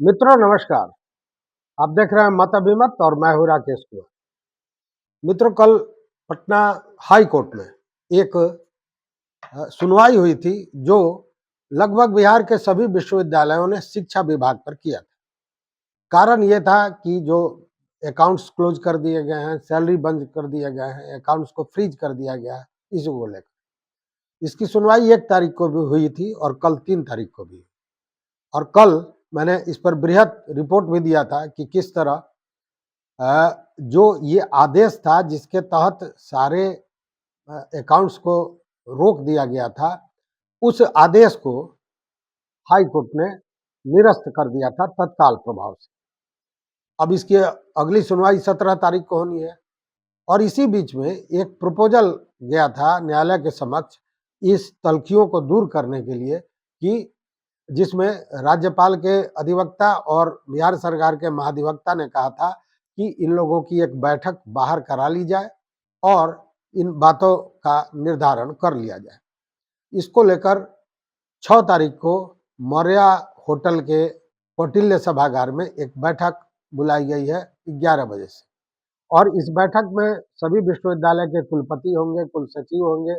मित्रों नमस्कार। आप देख रहे हैं मत अभिमत और मैं हूं राकेश कुमार। मित्रों कल पटना हाई कोर्ट में एक सुनवाई हुई थी जो लगभग बिहार के सभी विश्वविद्यालयों ने शिक्षा विभाग पर किया था। कारण ये था कि जो अकाउंट्स क्लोज कर दिए गए हैं, सैलरी बंद कर दिए गए हैं, अकाउंट्स को फ्रीज कर दिया गया है, इसी को लेकर इसकी सुनवाई 1 तारीख को भी हुई थी और कल 3 तारीख को भी। और कल मैंने इस पर बृहद रिपोर्ट भी दिया था कि किस तरह जो ये आदेश था जिसके तहत सारे अकाउंट्स को रोक दिया गया था, उस आदेश को हाई कोर्ट ने निरस्त कर दिया था तत्काल प्रभाव से। अब इसकी अगली सुनवाई 17 तारीख को होनी है और इसी बीच में एक प्रपोजल गया था न्यायालय के समक्ष इस तल्खियों को दूर करने के लिए कि जिसमें राज्यपाल के अधिवक्ता और बिहार सरकार के महाधिवक्ता ने कहा था कि इन लोगों की एक बैठक बाहर करा ली जाए और इन बातों का निर्धारण कर लिया जाए। इसको लेकर 6 तारीख को मौर्य होटल के कौटिल्य सभागार में एक बैठक बुलाई गई है 11 बजे से और इस बैठक में सभी विश्वविद्यालय के कुलपति होंगे, कुल सचिव होंगे,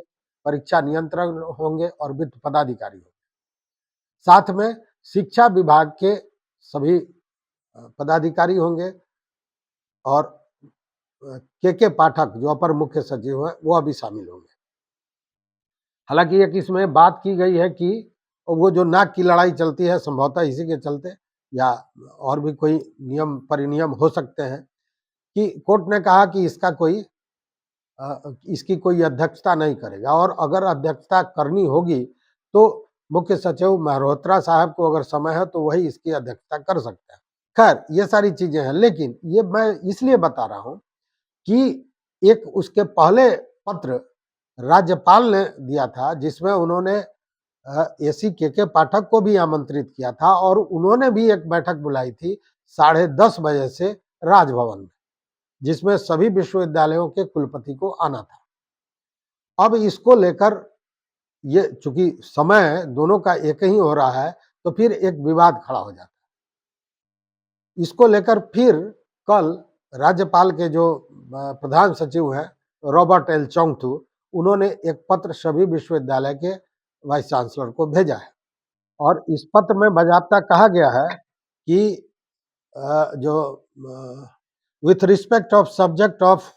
परीक्षा नियंत्रक होंगे और वित्त पदाधिकारी होंगे। साथ में शिक्षा विभाग के सभी पदाधिकारी होंगे और के पाठक जो अपर मुख्य सचिव है वो अभी शामिल होंगे। हालांकि एक इसमें बात की गई है कि वो जो नाक की लड़ाई चलती है संभवतः इसी के चलते या और भी कोई नियम परिनियम हो सकते हैं कि कोर्ट ने कहा कि इसकी कोई अध्यक्षता नहीं करेगा और अगर अध्यक्षता करनी होगी तो मुख्य सचिव मल्होत्रा साहब को अगर समय है तो वही इसकी अध्यक्षता कर सकते हैं। खैर ये सारी चीजें हैं, लेकिन ये मैं इसलिए बता रहा हूं कि एक उसके पहले पत्र राज्यपाल ने दिया था जिसमें उन्होंने एसी के पाठक को भी आमंत्रित किया था और उन्होंने भी एक बैठक बुलाई थी 10:30 बजे से राजभवन में, जिसमें सभी विश्वविद्यालयों के कुलपति को आना था। अब इसको लेकर ये चूंकि समय दोनों का एक ही हो रहा है तो फिर एक विवाद खड़ा हो जाता है। इसको लेकर फिर कल राज्यपाल के जो प्रधान सचिव हैं रॉबर्ट एल चोंगथू, उन्होंने एक पत्र सभी विश्वविद्यालय के वाइस चांसलर को भेजा है और इस पत्र में बाकायदा कहा गया है कि जो with respect of subject of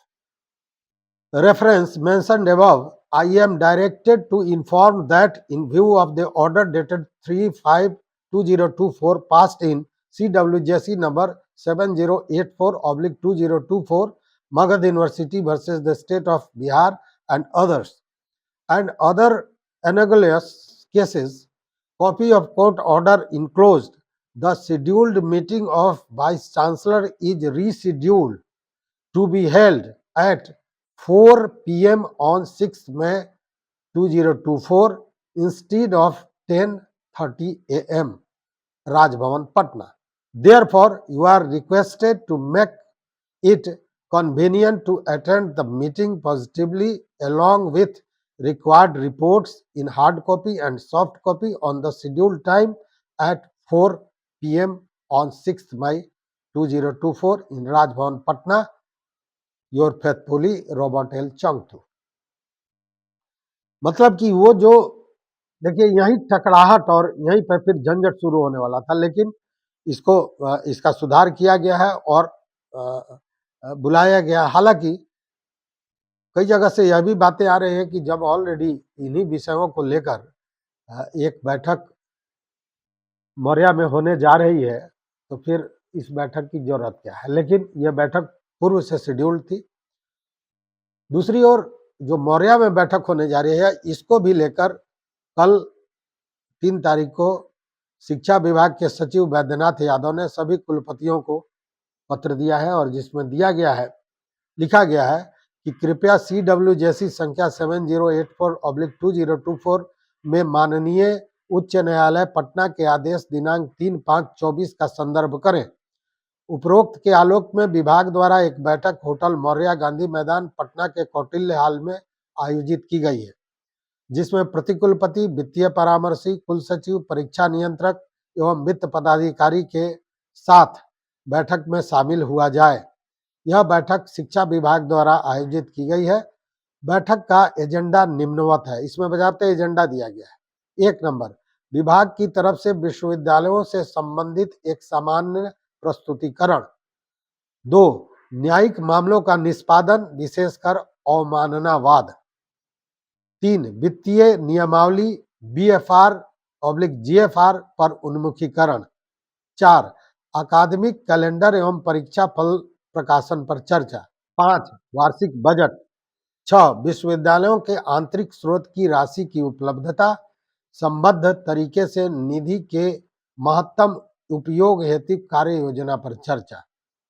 reference mentioned above, I am directed to inform that in view of the order dated 3/5/2024 passed in CWJC number 7084/2024 Magad University versus the State of Bihar and others, and other analogous cases, copy of court order enclosed. The scheduled meeting of Vice Chancellor is rescheduled to be held at 4 p.m. on 6 May 2024 instead of 10:30 a.m. Raj Bhavan, Patna. Therefore, you are requested to make it convenient to attend the meeting positively along with required reports in hard copy and soft copy on the scheduled time at 4 p.m. on 6th May 2024 in Raj Bhavan, Patna. Your faithfully Robert L Chongthu. मतलब कि वो जो देखिए यही टकराहट और यहीं पर फिर झंझट शुरू होने वाला था, लेकिन इसका सुधार किया गया है और बुलाया गया। हालांकि कई जगह से यह भी बातें आ रही है कि जब ऑलरेडी इन्हीं विषयों को लेकर एक बैठक मौर्या में होने जा रही है तो फिर इस बैठक की जरूरत क्या है, लेकिन यह बैठक पूर्व से शेड्यूल्ड थी। दूसरी ओर जो मौर्या में बैठक होने जा रही है इसको भी लेकर कल 3 तारीख को शिक्षा विभाग के सचिव वैद्यनाथ यादव ने सभी कुलपतियों को पत्र दिया है और जिसमें लिखा गया है कि कृपया CWJC संख्या 7084/2024 में माननीय उच्च न्यायालय पटना के आदेश दिनांक 3/5/24 का संदर्भ करें। उपरोक्त के आलोक में विभाग द्वारा एक बैठक होटल मौर्या गांधी मैदान पटना के कौटिल्य हाल में आयोजित की गई है, जिसमें प्रतिकुलपति, वित्तीय परामर्शी, कुल सचिव, परीक्षा नियंत्रक एवं वित्त पदाधिकारी के 7 बैठक में शामिल हुआ जाए। यह बैठक शिक्षा विभाग द्वारा आयोजित की गई है। बैठक का एजेंडा निम्नवत है। इसमें बजाते एजेंडा दिया गया है। 1 नंबर, विभाग की तरफ से विश्वविद्यालयों से संबंधित एक सामान्य प्रस्तुतिकरण। 2 न्यायिक मामलों का निष्पादन, विशेषकर अवमाननावाद। 3 वित्तीय नियमावली BFR/GFR पर उन्मुखीकरण। 4 अकादमिक कैलेंडर एवं परीक्षा फल प्रकाशन पर चर्चा। 5 वार्षिक बजट। 6 विश्वविद्यालयों के आंतरिक स्रोत की राशि की उपलब्धता, संबद्ध तरीके से निधि के महत्तम उपयोग हेतु कार्य योजना पर चर्चा।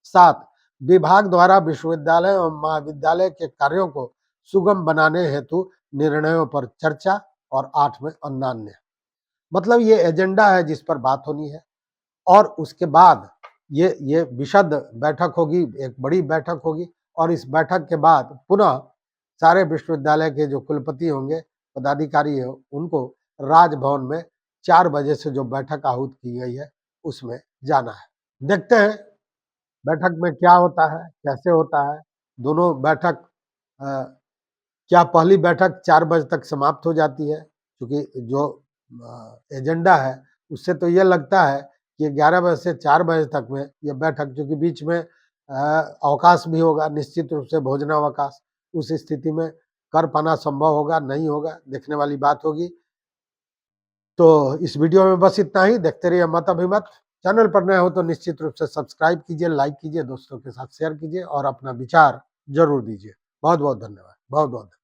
7 विभाग द्वारा विश्वविद्यालय एवं महाविद्यालय के कार्यों को सुगम बनाने हेतु निर्णयों पर चर्चा। और 8 में अन्य। मतलब ये एजेंडा है जिस पर बात होनी है। और उसके बाद ये विशद बैठक होगी, एक बड़ी बैठक होगी। और इस बैठक के बाद पुनः सारे विश्वविद्यालय के जो कुलपति होंगे, पदाधिकारी हो, उनको राजभवन में 4 बजे से जो बैठक आहूत की गई है उसमें जाना है। देखते हैं बैठक में क्या होता है, कैसे होता है। दोनों बैठक क्या पहली बैठक 4 बजे तक समाप्त हो जाती है, क्योंकि जो एजेंडा है उससे तो ये लगता है कि 11 बजे से 4 बजे तक में ये बैठक, क्योंकि बीच में अवकाश भी होगा, निश्चित रूप से भोजनावकाश, उस स्थिति में कर पाना संभव होगा नहीं होगा, देखने वाली बात होगी। तो इस वीडियो में बस इतना ही। देखते रहिए मत अभिमत। चैनल पर नए हो तो निश्चित रूप से सब्सक्राइब कीजिए, लाइक कीजिए, दोस्तों के साथ शेयर कीजिए और अपना विचार जरूर दीजिए। बहुत बहुत धन्यवाद। बहुत बहुत धन्यवाद।